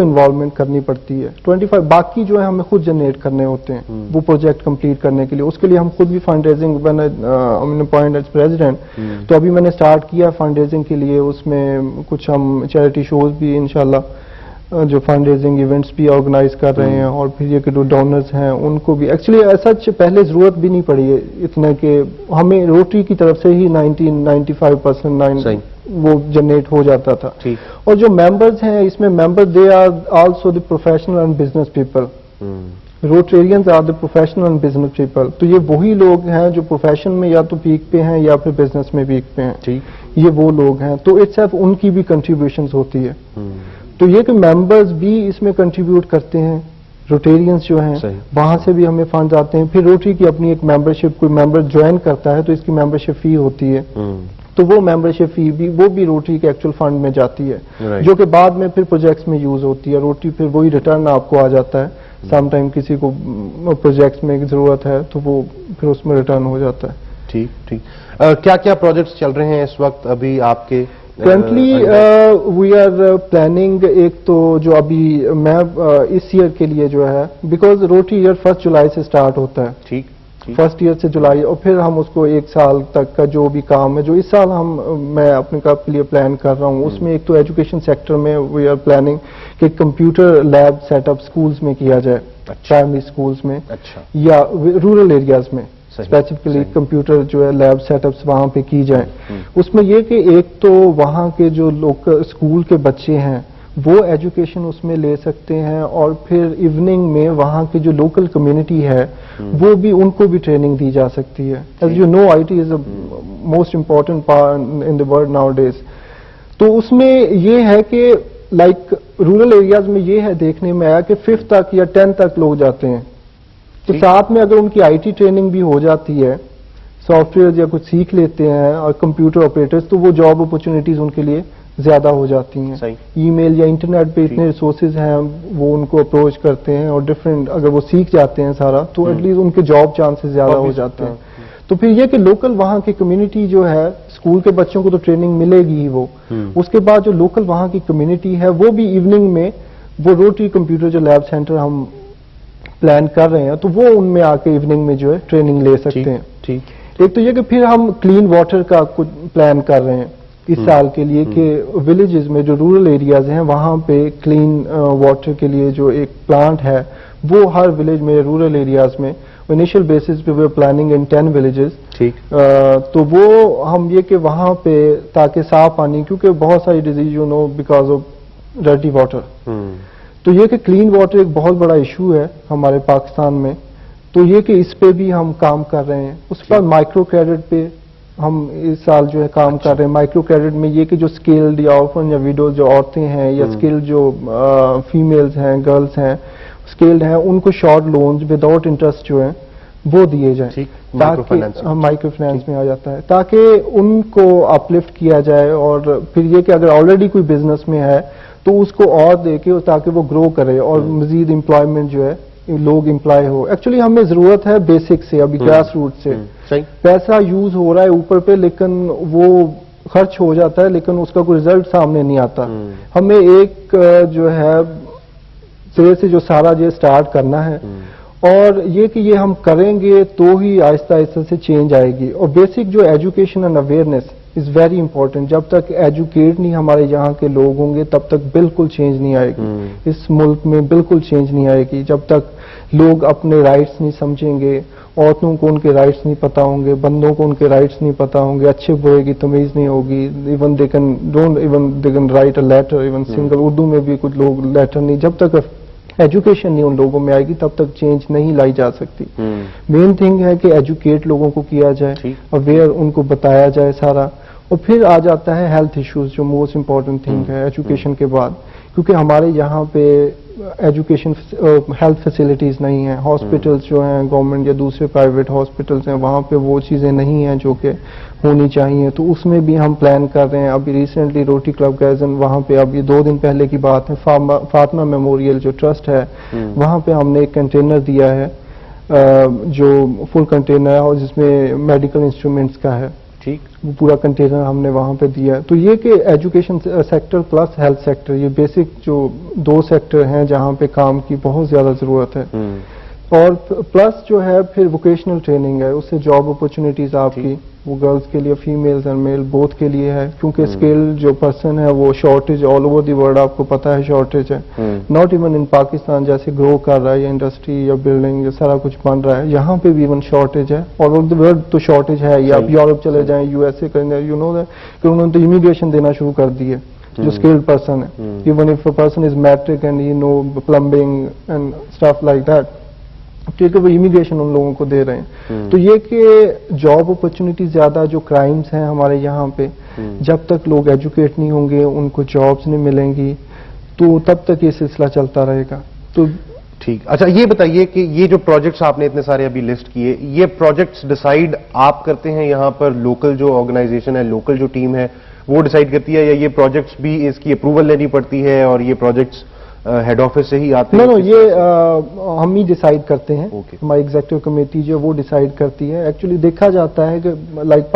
Involvement کرنی پڑتی ہے. 25 باقی جو ہے ہمیں خود جنریٹ کرنے ہوتے ہیں وہ پروجیکٹ کمپلیٹ کرنے کے لیے. اس کے لیے ہم خود بھی fund raising appoint as president, تو ابھی میں نے اسٹارٹ کیا فنڈ ریزنگ کے لیے. اس میں کچھ ہم چیریٹی شوز بھی انشاءاللہ جو فنڈ ریزنگ ایونٹس بھی آرگنائز کر رہے ہیں, اور پھر یہ کہ جو ڈونرز ہیں ان کو بھی ایکچولی ایسا پہلے ضرورت بھی نہیں پڑی ہے اتنے کہ ہمیں روٹری کی طرف سے ہی 95% وہ جنریٹ ہو جاتا تھا. اور جو ممبرز ہیں اس میں member they are also the professional and business people. Rotarians are the professional and business people. تو یہ وہی لوگ ہیں جو پروفیشن میں یا تو پیک پہ ہیں یا پھر بزنس میں پیک پہ ہیں, یہ وہ لوگ ہیں. تو اٹس ان کی بھی کنٹریبیوشنز ہوتی ہے. تو یہ کہ ممبرز بھی اس میں کنٹریبیوٹ کرتے ہیں, روٹیرینز جو ہیں وہاں سے بھی ہمیں فنڈز آتے ہیں. پھر روٹری کی اپنی ایک ممبرشپ, کوئی ممبر جوائن کرتا ہے تو اس کی ممبرشپ فی ہوتی ہے, تو وہ ممبرشپ فی بھی وہ بھی روٹری کے ایکچوئل فنڈ میں جاتی ہے, جو کہ بعد میں پھر پروجیکٹس میں یوز ہوتی ہے. روٹری پھر وہی ریٹرن آپ کو آ جاتا ہے. سم ٹائم کسی کو پروجیکٹس میں ضرورت ہے تو وہ پھر اس میں ریٹرن ہو جاتا ہے. ٹھیک. کیا کیا پروجیکٹس چل رہے ہیں اس وقت ابھی آپ کے؟ کرنٹلی وی آر پلاننگ, ایک تو جو ابھی میں اس ایئر کے لیے جو ہے, بیکاز روٹری ایئر 1 جولائی سے اسٹارٹ ہوتا ہے. ٹھیک. 1 ایئر سے جولائی, اور پھر ہم اس کو 1 سال تک کا جو بھی کام ہے جو اس سال میں اپنے کام کے لیے پلان کر رہا ہوں, اس میں ایک تو ایجوکیشن سیکٹر میں وی آر پلاننگ کہ computer lab set up schools میں کیا جائے, پرائمری اسکولز میں یا رورل ایریاز میں اسپیسیفکلی کمپیوٹر جو ہے لیب سیٹ اپس وہاں پہ کی جائیں. اس میں یہ کہ ایک تو وہاں کے جو لوکل اسکول کے بچے ہیں وہ ایجوکیشن اس میں لے سکتے ہیں, اور پھر ایوننگ میں وہاں کی جو لوکل کمیونٹی ہے وہ بھی ان کو بھی ٹریننگ دی جا سکتی ہے. As you know IT is a most important part in the world nowadays. تو اس میں یہ ہے کہ لائک رورل ایریاز میں یہ ہے دیکھنے میں آیا کہ 5th تک یا 10th تک لوگ جاتے ہیں, تو ساتھ میں اگر ان کی آئی ٹی ٹریننگ بھی ہو جاتی ہے, سافٹ ویئر یا کچھ سیکھ لیتے ہیں اور کمپیوٹر آپریٹرز, تو وہ جاب اپرچونیٹیز ان کے لیے زیادہ ہو جاتی ہیں. ای میل یا انٹرنیٹ پہ اتنے ریسورسز ہیں, وہ ان کو اپروچ کرتے ہیں, اور ڈفرینٹ اگر وہ سیکھ جاتے ہیں سارا تو ایٹ لیسٹ ان کے جاب چانسز زیادہ ہو جاتے ہیں. تو پھر یہ کہ لوکل وہاں کی کمیونٹی جو ہے, اسکول کے بچوں کو تو ٹریننگ ملے گی ہی, وہ اس کے بعد جو لوکل وہاں کی کمیونٹی ہے وہ بھی ایوننگ میں وہ روٹری کمپیوٹر جو لیب سینٹر ہم پلان کر رہے ہیں تو وہ ان میں آ کے ایوننگ میں جو ہے ٹریننگ لے سکتے ہیں. ایک تو یہ کہ پھر ہم کلین واٹر کا کچھ پلان کر رہے ہیں اس سال کے لیے کہ ولیجز میں جو رورل ایریاز ہیں وہاں پہ کلین واٹر کے لیے جو ایک پلانٹ ہے وہ ہر ولیج میں رورل ایریاز میں انیشیل بیسس پہ we are planning in 10 villages. تو وہ ہم یہ کہ وہاں پہ تاکہ صاف پانی, کیونکہ بہت ساری diseases you know because of dirty water, تو یہ کہ کلین واٹر ایک بہت بڑا ایشو ہے ہمارے پاکستان میں. تو یہ کہ اس پہ بھی ہم کام کر رہے ہیں. اس کے بعد مائکرو کریڈٹ پہ ہم اس سال جو ہے کام کر رہے ہیں. مائکرو کریڈٹ میں یہ کہ جو اسکلڈ یا آرفن یا ویڈوز جو عورتیں ہیں یا اسکلڈ جو فیمیلز ہیں, گرلز ہیں, اسکلڈ ہیں, ان کو شارٹ لونز وداؤٹ انٹرسٹ جو ہیں وہ دیے جائیں, تاکہ مائکرو فائنانس میں آ جاتا ہے, تاکہ ان کو اپلفٹ کیا جائے. اور پھر یہ کہ اگر آلریڈی کوئی بزنس میں ہے تو اس کو اور دے کے تاکہ وہ گرو کرے اور مزید امپلائمنٹ جو ہے لوگ امپلائی ہو. ایکچولی ہمیں ضرورت ہے بیسک سے, ابھی گراس روٹ سے پیسہ یوز ہو رہا ہے اوپر پہ, لیکن وہ خرچ ہو جاتا ہے لیکن اس کا کوئی رزلٹ سامنے نہیں آتا. ہمیں ایک جو ہے سرے سے جو سارا جو اسٹارٹ کرنا ہے, اور یہ کہ یہ ہم کریں گے تو ہی آہستہ آہستہ سے چینج آئے گی. اور بیسک جو education and awareness is very important. جب تک ایجوکیٹ نہیں ہمارے یہاں کے لوگ ہوں گے تب تک بالکل چینج نہیں آئے گی. اس ملک میں بالکل چینج نہیں آئے گی جب تک لوگ اپنے رائٹس نہیں سمجھیں گے, عورتوں کو ان کے رائٹس نہیں پتا ہوں گے, بندوں کو ان کے رائٹس نہیں پتا ہوں گے, اچھے برے کی تمیز نہیں ہوگی. Even they can write a letter, even single Urdu میں بھی کچھ لوگ لیٹر نہیں. جب تک ایجوکیشن نہیں ان لوگوں میں آئے گی تب تک چینج نہیں لائی جا سکتی. مین تھنگ ہے کہ ایجوکیٹ لوگوں کو کیا جائے, اویئر ان کو بتایا جائے سارا. اور پھر آ جاتا ہے ہیلتھ ایشوز جو موسٹ امپورٹنٹ تھنگ ہے ایجوکیشن کے بعد, کیونکہ ہمارے یہاں پہ ایجوکیشن ہیلتھ فیسلٹیز نہیں ہیں. ہاسپٹلس جو ہیں گورنمنٹ یا دوسرے پرائیویٹ ہاسپٹلس ہیں وہاں پہ وہ چیزیں نہیں ہیں جو کہ ہونی چاہیے. تو اس میں بھی ہم پلان کر رہے ہیں. ابھی ریسنٹلی روٹری کلب گیزن وہاں پہ ابھی 2 دن پہلے کی بات ہے, فاطمہ میموریل جو ٹرسٹ ہے وہاں پہ ہم نے ایک کنٹینر دیا ہے جو فل کنٹینر ہے اور جس میں میڈیکل انسٹرومنٹس کا ہے. ٹھیک. وہ پورا کنٹینر ہم نے وہاں پہ دیا ہے. تو یہ کہ education sector plus health sector, یہ بیسک جو 2 سیکٹر ہیں جہاں پہ کام کی بہت زیادہ ضرورت ہے. اور پلس جو ہے پھر ووکیشنل ٹریننگ ہے، اس سے جاب اپرچونیٹیز آپ کی وہ گرلز کے لیے، فیمیلز اینڈ میل بوتھ کے لیے ہے، کیونکہ اسکل جو پرسن ہے وہ shortage all over the world آپ کو پتا ہے شارٹیج ہے. ناٹ ایون ان پاکستان جیسے گرو کر رہا ہے یا انڈسٹری یا بلڈنگ یا سارا کچھ بن رہا ہے، یہاں پہ بھی ایون شارٹیج ہے. آل اوور دی ورلڈ تو شارٹیج ہے. یا آپ یورپ چلے جائیں، یو ایس اے کریں، یو نو دیٹ کہ انہوں نے تو امیگریشن دینا شروع کر دی ہے جو اسکلڈ پرسن ہے. Even if a person is matric and you know plumbing and stuff like that, ٹھیک ہے، وہ امیگریشن ان لوگوں کو دے رہے ہیں. تو یہ کہ جاب اپرچونیٹی زیادہ، جو کرائمز ہیں ہمارے یہاں پہ، جب تک لوگ ایجوکیٹ نہیں ہوں گے، ان کو جابز نہیں ملیں گی، تو تب تک یہ سلسلہ چلتا رہے گا. تو ٹھیک. اچھا یہ بتائیے کہ یہ جو پروجیکٹس آپ نے اتنے سارے ابھی لسٹ کیے، یہ پروجیکٹس ڈیسائیڈ آپ کرتے ہیں یہاں پر، لوکل جو آرگنائزیشن ہے، لوکل جو ٹیم ہے وہ ڈیسائیڈ کرتی ہے، یا یہ پروجیکٹس بھی اس کی اپروول لینی پڑتی ہے اور یہ پروجیکٹس ہیڈ آفس سے ہی آتے ہیں؟ نو یہ ہم ہی ڈیسائیڈ کرتے ہیں. ہماری ایگزیکٹو کمیٹی جو وہ ڈیسائیڈ کرتی ہے. ایکچولی دیکھا جاتا ہے کہ لائک